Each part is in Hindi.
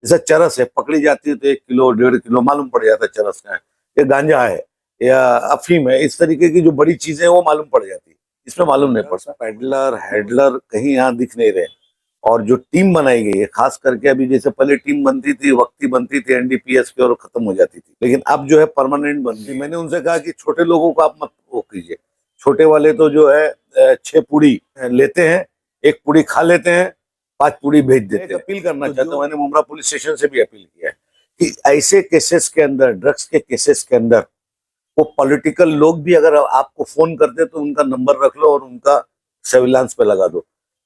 जैसे चरस है, पकड़ी जाती है तो 1 किलो 1.5 किलो मालूम पड़ जाता है चरस का है, ये गांजा है या अफीम है, इस तरीके की जो बड़ी चीजें वो मालूम पड़ जाती है। इसमें मालूम नहीं पड़ता। पैडलर हेडलर कहीं यहाँ दिख नहीं रहे। और जो टीम बनाई गई है, खास करके अभी जैसे पहले टीम बनती थी, वक्ती बनती थी एनडीपीएस की और खत्म हो जाती थी, लेकिन अब जो है परमानेंट बन गई। मैंने उनसे कहा कि छोटे लोगों को आप मत वो कीजिए। छोटे वाले तो जो है 6 पूड़ी लेते हैं, 1 पूड़ी खा लेते हैं, 5 पूड़ी भेज देते हैं। अपील करना चाहता हूँ, मैंने मुमरा पुलिस स्टेशन से भी अपील किया है कि ऐसे केसेस के अंदर, ड्रग्स के केसेस के अंदर, वो पॉलिटिकल लोग भी अगर आपको फोन करते तो उनका नंबर रख लो और उनका सर्विलांस पे लगा दो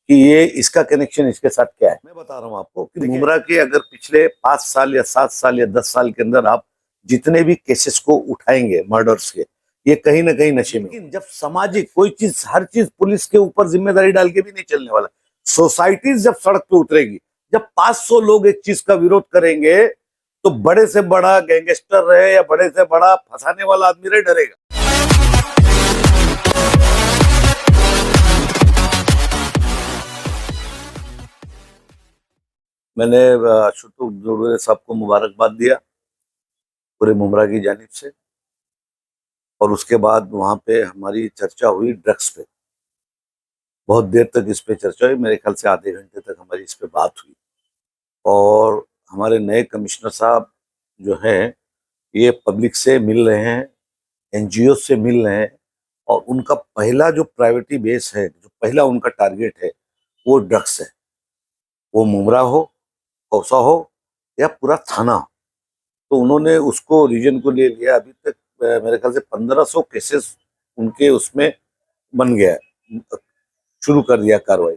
कि ये इसका कनेक्शन इसके साथ क्या है। मैं बता रहा हूँ आपको कि मुमरा के अगर पिछले 5 साल या 7 साल या 10 साल के अंदर आप जितने भी केसेस को उठाएंगे मर्डर्स के, ये कहीं ना कहीं नशे में। लेकिन जब सामाजिक कोई चीज, हर चीज पुलिस के ऊपर जिम्मेदारी डाल के भी नहीं चलने वाला। सोसाइटीज जब सड़क पे उतरेगी, जब 500 लोग एक चीज का विरोध करेंगे, तो बड़े से बड़ा गैंगस्टर रहे या बड़े से बड़ा फंसाने वाला आदमी रहे, डरेगा। मैंने आशुतोष जोड़े साहब को मुबारकबाद दिया पूरे मुमरा की जानिब से, और उसके बाद वहां पे हमारी चर्चा हुई ड्रग्स पे। बहुत देर तक इस पे चर्चा हुई, मेरे ख्याल से आधे घंटे तक हमारी इस पे बात हुई। और हमारे नए कमिश्नर साहब जो हैं, ये पब्लिक से मिल रहे हैं, एनजीओ से मिल रहे हैं, और उनका पहला जो प्रायोरिटी बेस है, जो पहला उनका टारगेट है, वो ड्रग्स है। वो मुमरा हो, कौसा हो या पूरा थाना हो, तो उन्होंने उसको रीजन को ले लिया। अभी तक मेरे ख्याल से 1500 केसेस उनके उसमें बन गया है, शुरू कर दिया कार्रवाई।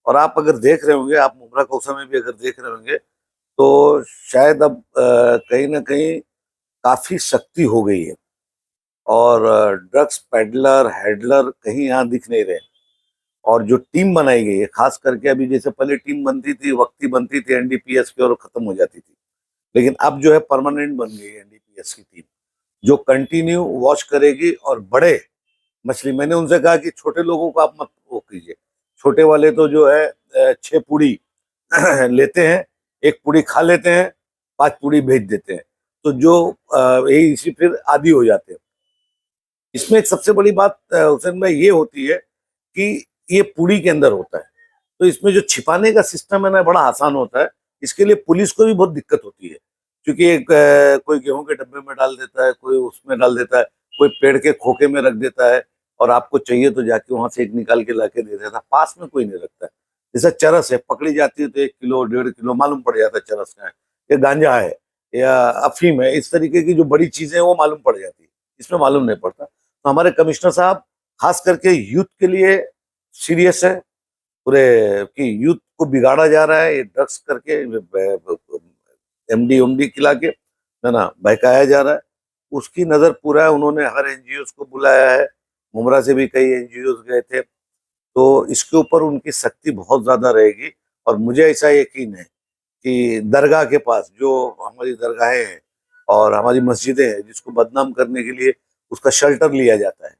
और आप अगर देख रहे होंगे, आप मुमरा कौसा में भी अगर देख रहे होंगे, तो शायद अब कहीं ना कहीं काफी सख्ती हो गई है, और ड्रग्स पैडलर हेडलर कहीं यहाँ दिख नहीं रहे। और जो टीम बनाई गई है, खास करके अभी जैसे पहले टीम बनती थी, वक्ती बनती थी एनडीपीएस की और खत्म हो जाती थी, लेकिन अब जो है परमानेंट बन गई है एनडीपीएस की टीम, जो कंटिन्यू वॉच करेगी। और बड़े मछली, मैंने उनसे कहा कि छोटे लोगों को आप मत वो कीजिए। छोटे वाले तो जो है 6 पूड़ी लेते हैं, 1 पूड़ी खा लेते हैं, 5 पूड़ी भेज देते हैं, तो जो यही इसी फिर आदी हो जाते हैं। इसमें एक सबसे बड़ी बात हुसैन भाई ये होती है कि ये पूड़ी के अंदर होता है, तो इसमें जो छिपाने का सिस्टम है ना, बड़ा आसान होता है। इसके लिए पुलिस को भी बहुत दिक्कत होती है, क्योंकि एक कोई गेहूं के डब्बे में डाल देता है, कोई उसमें डाल देता है, कोई पेड़ के खोखे में रख देता है, और आपको चाहिए तो जाके वहां से एक निकाल के लाके दे देता है। पास में कोई नहीं रखता है। जैसे चरस है, पकड़ी जाती है तो 1 किलो 1.5 किलो मालूम पड़ जाता है चरस का है, ये गांजा है या अफीम है, इस तरीके की जो बड़ी चीजें हैं वो मालूम पड़ जाती है। इसमें मालूम नहीं पड़ता। तो हमारे कमिश्नर साहब खास करके यूथ के लिए सीरियस है, पूरे कि यूथ को बिगाड़ा जा रहा है ये ड्रग्स करके, एमडी उमडी खिला के, है ना, बहकाया जा रहा है। उसकी नजर पूरा है। उन्होंने हर एनजीओ को बुलाया है, मुमरा से भी कई एनजीओ गए थे, तो इसके ऊपर उनकी सख्ती बहुत ज्यादा रहेगी। और मुझे ऐसा यकीन है कि दरगाह के पास जो हमारी दरगाहें हैं और हमारी मस्जिदें हैं, जिसको बदनाम करने के लिए उसका शेल्टर लिया जाता है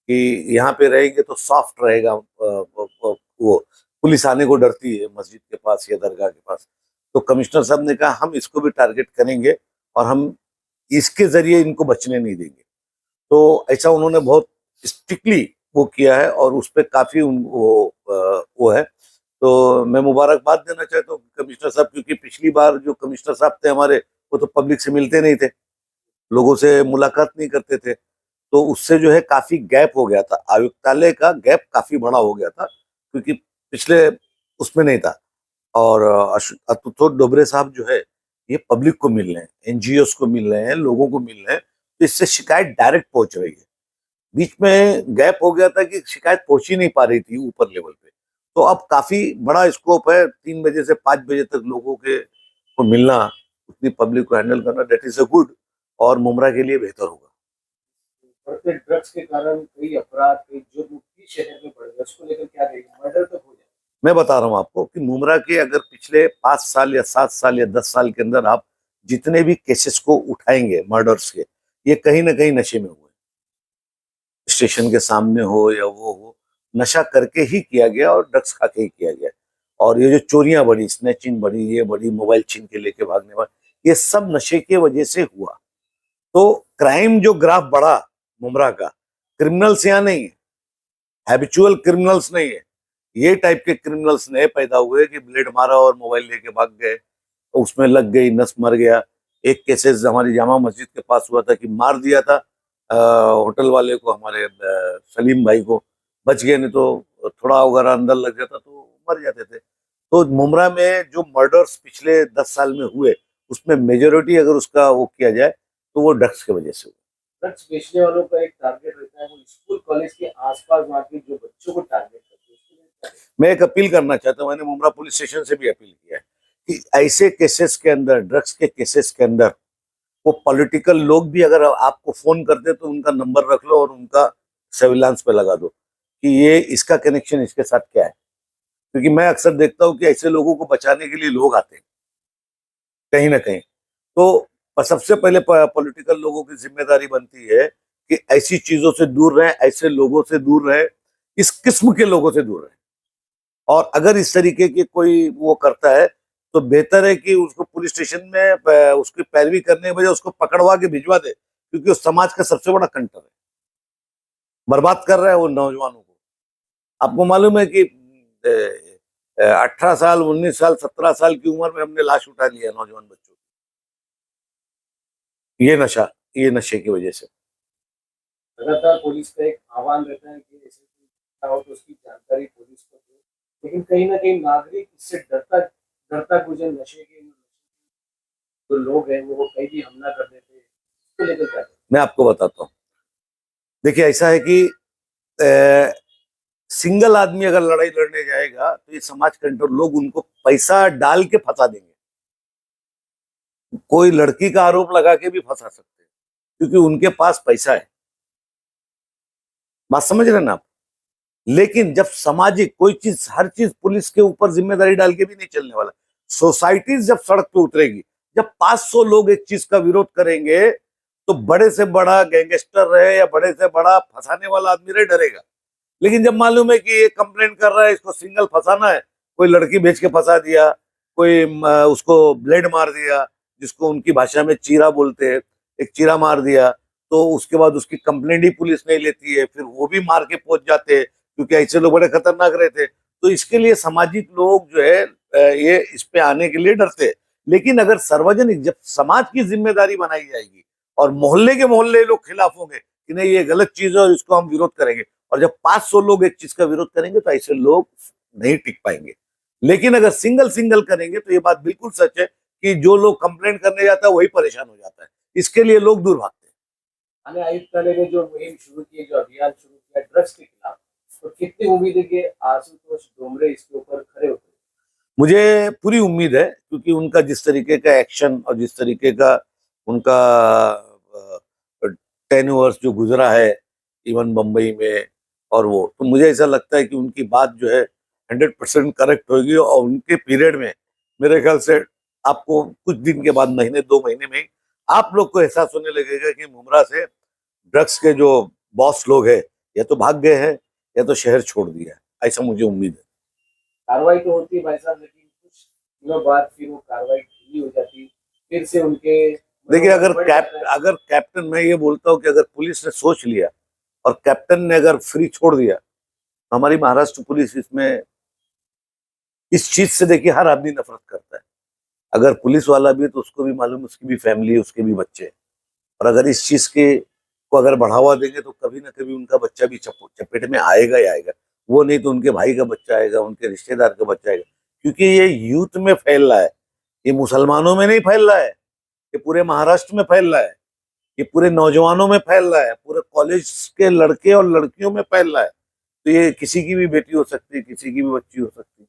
कि यहाँ पे रहेंगे तो सॉफ्ट रहेगा, वो पुलिस आने को डरती है मस्जिद के पास या दरगाह के पास। तो कमिश्नर साहब ने कहा हम इसको भी टारगेट करेंगे और हम इसके जरिए इनको बचने नहीं देंगे। तो ऐसा उन्होंने बहुत स्ट्रिक्टली वो किया है, और उस पर काफी वो है। तो मैं मुबारकबाद देना चाहता हूँ कमिश्नर साहब, क्योंकि पिछली बार जो कमिश्नर साहब थे हमारे, वो तो पब्लिक से मिलते नहीं थे, लोगों से मुलाकात नहीं करते थे, तो उससे जो है काफी गैप हो गया था, आयुक्तालय का गैप काफी बड़ा हो गया था, क्योंकि पिछले उसमें नहीं था। और आशुतोष डोबरे साहब जो है, ये पब्लिक को मिल रहे हैं, एनजीओ को मिल रहे हैं, लोगों को मिल रहे हैं, तो इससे शिकायत डायरेक्ट पहुंच रही है। बीच में गैप हो गया था कि शिकायत पहुंच ही नहीं पा रही थी ऊपर लेवल पे, तो अब काफी बड़ा स्कोप है। 3 बजे से 5 बजे तक लोगों के को मिलना, उतनी पब्लिक को हैंडल करना, डेट इज अ गुड, और मुमरा के लिए बेहतर होगा। बढ़ते ड्रग्स के कारण कई अपराध, कई जुर्म भी शहर में बढ़ गए, उसको लेकर क्या कहेंगे? मर्डर तक हो जाए। मैं बता रहा हूँ आपको कि मुमरा के अगर पिछले 5 साल या 7 साल या 10 साल के अंदर आप जितने भी केसेस को उठाएंगे मर्डर्स के, ये कहीं ना कहीं नशे में हुए। स्टेशन के सामने हो या वो हो, नशा करके ही किया गया और ड्रग्स खा के ही किया गया। और ये जो चोरियां बढ़ी, स्नैचिंग बढ़ी, ये बढ़ी, मोबाइल छीन के लेके भागने वाले, ये सब नशे के वजह से हुआ। तो क्राइम जो ग्राफ बढ़ा मुमरा का, क्रिमिनल्स यहाँ नहीं है, हैबिचुअल क्रिमिनल्स नहीं है, ये टाइप के क्रिमिनल्स नए पैदा हुए कि ब्लेड मारा और मोबाइल लेके भाग गए, तो उसमें लग गई, नस मर गया। एक केसेस हमारी जामा मस्जिद के पास हुआ था कि मार दिया था होटल वाले को, हमारे सलीम भाई को, बच गए, नहीं तो थोड़ा वगैरह अंदर लग जाता तो मर जाते थे। तो मुमरा में जो मर्डर्स पिछले 10 साल में हुए, उसमें मेजोरिटी अगर उसका वो किया जाए तो वो ड्रग्स की वजह से हुआ। ड्रग्स बेचने वालों का एक टारगेट रहता है, वो स्कूल कॉलेज के आसपास वहाँ के जो बच्चों को टारगेट करते हैं, उसके लिए क्या है? मैं एक अपील करना चाहता हूँ, मैंने मुमरा पुलिस स्टेशन से भी अपील किया है कि ऐसे केसेस के अंदर, ड्रग्स के केसेस के अंदर, वो पॉलिटिकल लोग भी अगर आपको फोन करते तो उनका नंबर रख लो और उनका सर्विलांस पे लगा दो कि ये इसका कनेक्शन इसके साथ क्या है। क्योंकि मैं अक्सर देखता हूँ कि ऐसे लोगों को बचाने के लिए लोग आते हैं कहीं ना कहीं। तो सबसे पहले पॉलिटिकल लोगों की जिम्मेदारी बनती है कि ऐसी चीजों से दूर रहें, ऐसे लोगों से दूर रहें, इस किस्म के लोगों से दूर रहें। और अगर इस तरीके की कोई वो करता है तो बेहतर है कि उसको पुलिस स्टेशन में उसकी पैरवी करने के बजाय उसको पकड़वा के भिजवा दे, क्योंकि वो समाज का सबसे बड़ा कंटर है, बर्बाद कर रहा है वो नौजवानों को। आपको मालूम है कि 18 साल, 19 साल, 17 साल की उम्र में हमने लाश उठा लिया नौजवान बच्चों की, ये नशा, ये नशे की वजह से। लगातार पुलिस का एक आह्वान रहता है कि ऐसे कोई घटना हो तो उसकी जानकारी पुलिस को दे, लेकिन कहीं ना कहीं नागरिक इससे डरता डरता गुजर नशे के जो लोग हैं वो कहीं भी हमला कर देते हैं, इसको लेकर क्या करें? मैं आपको बताता हूँ, देखिए ऐसा है कि सिंगल आदमी अगर लड़ाई लड़ने जाएगा तो ये समाज कंट्रोल लोग उनको पैसा डाल के फंसा देंगे। कोई लड़की का आरोप लगा के भी फंसा सकते हैं क्योंकि उनके पास पैसा है। बात समझ रहे हैं ना आप? लेकिन जब सामाजिक कोई चीज, हर चीज पुलिस के ऊपर जिम्मेदारी डाल के भी नहीं चलने वाला। सोसाइटीज जब सड़क पे उतरेगी, जब 500 लोग एक चीज का विरोध करेंगे तो बड़े से बड़ा गैंगस्टर रहे या बड़े से बड़ा फंसाने वाला आदमी रहे, डरेगा। लेकिन जब मालूम है कि ये कंप्लेंट कर रहा है, इसको सिंगल फंसाना है, कोई लड़की भेज के फंसा दिया, कोई उसको ब्लेड मार दिया, जिसको उनकी भाषा में चीरा बोलते हैं, एक चीरा मार दिया, तो उसके बाद उसकी कंप्लेंट ही पुलिस नहीं लेती है, फिर वो भी मार के पहुंच जाते हैं क्योंकि ऐसे लोग बड़े खतरनाक रहते। तो इसके लिए सामाजिक लोग जो है ये इस पे आने के लिए डरते हैं। लेकिन अगर सार्वजनिक, जब समाज की जिम्मेदारी बनाई जाएगी और मोहल्ले के मोहल्ले लोग खिलाफ होंगे कि नहीं ये गलत चीज है और इसको हम विरोध करेंगे, और जब 500 लोग एक चीज का विरोध करेंगे तो ऐसे लोग नहीं टिक पाएंगे। लेकिन अगर सिंगल सिंगल करेंगे तो ये बात बिल्कुल सच है कि जो लोग कंप्लेंट करने जाता है वही परेशान हो जाता है, इसके लिए लोग दूर भागते हैं। थाने आयुक्तालय ने जो मुहिम शुरू की, जो अभियान शुरू किया ड्रग्स के खिलाफ, तो कितनी उम्मीद है कि आशुतोष डोमरे इसके ऊपर खड़े उतरे? मुझे पूरी उम्मीद है क्योंकि उनका जिस तरीके का एक्शन और जिस तरीके का उनका टेन्योर्स जो गुजरा है इवन बम्बई में, और वो तो मुझे ऐसा लगता है कि उनकी बात जो है 100% करेक्ट होगी। और उनके पीरियड में मेरे ख्याल से आपको कुछ दिन के बाद, महीने 2 महीने में आप लोग को एहसास होने लगेगा कि मुमरा से ड्रग्स के जो बॉस लोग हैं या तो भाग गए हैं या तो शहर छोड़ दिया है, ऐसा मुझे उम्मीद है। कार्रवाई तो होती है भाई साहब, लेकिन कुछ दिनों बाद फिर वो कार्रवाई ढीली हो जाती, फिर से उनके देखिए अगर बढ़ जाता है। अगर कैप्टन, मैं ये बोलता हूँ कि अगर पुलिस ने सोच लिया और कैप्टन ने अगर फ्री छोड़ दिया तो हमारी महाराष्ट्र पुलिस इसमें, इस चीज से देखिए हर आदमी नफरत करता है। अगर पुलिस वाला भी है तो उसको भी मालूम है उसकी भी फैमिली है, उसके भी बच्चे हैं। और अगर इस चीज के को अगर बढ़ावा देंगे तो कभी ना कभी उनका बच्चा भी चपेट में आएगा ही आएगा। वो नहीं तो उनके भाई का बच्चा आएगा, उनके रिश्तेदार का बच्चा आएगा। क्योंकि ये यूथ में फैल रहा है, ये मुसलमानों में नहीं फैल रहा है, ये पूरे महाराष्ट्र में फैल रहा है, ये पूरे नौजवानों में फैल रहा है, पूरे कॉलेज के लड़के और लड़कियों में फैल रहा है। तो ये किसी की भी बेटी हो सकती है, किसी की भी बच्ची हो सकती है।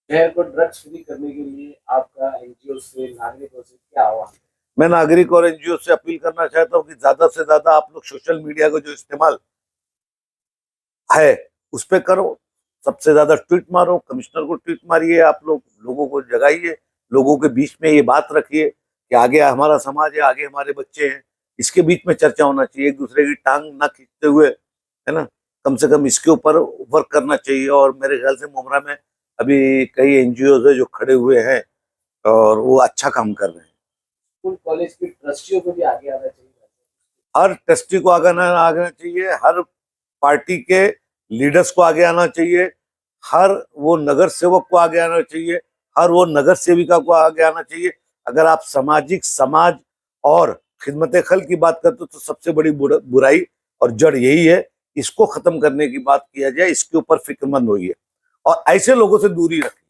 शहर को ड्रग्स फ्री करने के लिए आपका एनजीओ से, नागरिकों से क्या आह्वान है? मैं नागरिक और एनजीओ से अपील करना चाहता हूँ कि ज्यादा से ज्यादा आप लोग सोशल मीडिया का जो इस्तेमाल है उस पर करो, सबसे ज्यादा ट्वीट मारो, कमिश्नर को ट्वीट मारिए, आप लोग लोगों को जगाइए, लोगों के बीच में ये बात रखिए कि आगे हमारा समाज है, आगे हमारे बच्चे हैं, इसके बीच में चर्चा होना चाहिए, एक दूसरे की टांग ना खींचते हुए, है ना, कम से कम इसके ऊपर वर्क करना चाहिए। और मेरे ख्याल से मुमरा में अभी कई एनजीओ है जो खड़े हुए हैं और वो अच्छा काम कर रहे हैं। स्कूल कॉलेज के ट्रस्टियों को भी आगे आना चाहिए। हर ट्रस्टी को आगे आना चाहिए, हर पार्टी के लीडर्स को आगे आना चाहिए, हर वो नगर सेवक को आगे आना चाहिए, हर वो नगर सेविका को आगे आना चाहिए। अगर आप समाज और खिदमत खल की बात करते हो तो सबसे बड़ी बुराई और जड़ यही है। इसको खत्म करने की बात किया जाए, इसके ऊपर फिक्रमंद होइए और ऐसे लोगों से दूरी रखिए।